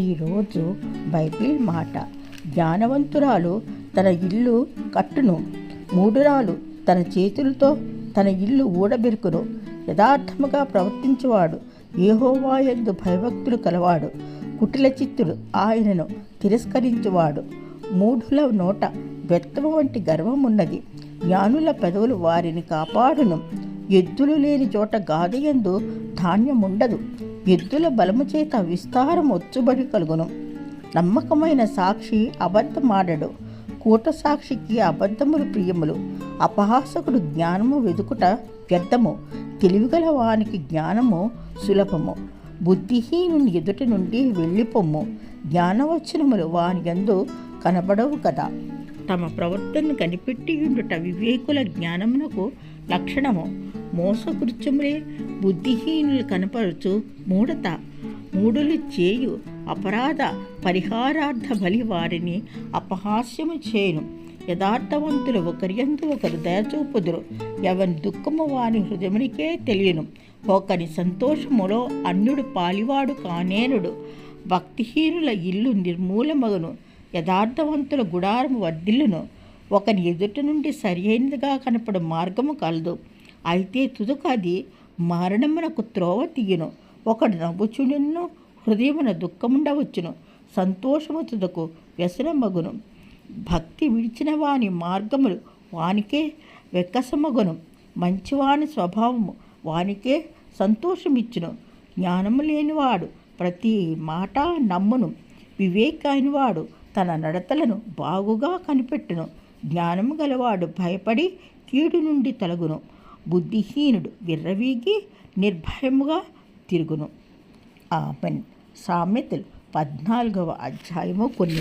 ఈరోజు బైబిల్ మాట, జ్ఞానవంతురాలు తన ఇల్లు కట్టును, మూఢురాలు తన చేతులతో తన ఇల్లు ఊడబెరుకును. యథార్థముగా ప్రవర్తించువాడు యెహోవా యందు భయభక్తులు కలవాడు. కుటిల చిత్తుడు ఆయనను తిరస్కరించువాడు. మూఢుల నోట బెత్తము వంటి గర్వమున్నది, జ్ఞానుల పెదవులు వారిని కాపాడును. ఎద్దులు లేని చోట గాదయందు ధాన్యముండదు, ఎద్దుల బలము చేత విస్తారం ఒచ్చుబడి కలుగును. నమ్మకమైన సాక్షి అబద్ధమాడడు, కూట సాక్షికి అబద్ధములు ప్రియములు. అపహాసకుడు జ్ఞానము వెదుకుట వ్యర్థము, తెలివిగల వానికి జ్ఞానము సులభము. బుద్ధిహీనుని ఎదుటి నుండి వెళ్ళిపొమ్ము, జ్ఞానవచనములు వాని యందు కనబడవు కదా. తమ ప్రవర్తనను కనిపెట్టియుండుట వివేకుల జ్ఞానమునకు లక్షణము. మోసకృత్యములే బుద్ధిహీనులు కనపరచు మూఢత. మూఢులు చేయు అపరాధ పరిహారార్థ బలి వారిని అపహాస్యము చేయును. యథార్థవంతులు ఒకరియందు ఒకరు దయచూపుదురు, ఎవని దుఃఖము వాని హృదయమునికే తెలియను. ఒకని సంతోషములో అన్యుడు పాలివాడు కానేనుడు. భక్తిహీనుల ఇల్లు నిర్మూలమగును, యథార్థవంతుల గుడారము వర్ధిల్లును. ఒకని ఎదుటి నుండి సరియైనదిగా కనపడు మార్గము కలదు, అయితే తుదకు అది మరణమునకు త్రోవ తీయును. ఒకడు నవ్వుచుండును, హృదయమున దుఃఖముండవచ్చును, సంతోషము తుదకు వ్యసనమగును. భక్తి విడిచిన వాని మార్గములు వానికే వెక్కసమగును, మంచివాని స్వభావము వానికే సంతోషమిచ్చును. జ్ఞానము లేనివాడు ప్రతి మాట నమ్మును, వివేకైనవాడు తన నడతలను బాగుగా కనిపెట్టును. జ్ఞానము గలవాడు భయపడి కీడు నుండి తొలగును, బుద్ధిహీనుడు విర్రవీగి నిర్భయముగా తిరుగును. ఆమెన్. సామెతలు 14వ అధ్యాయము కొన్ని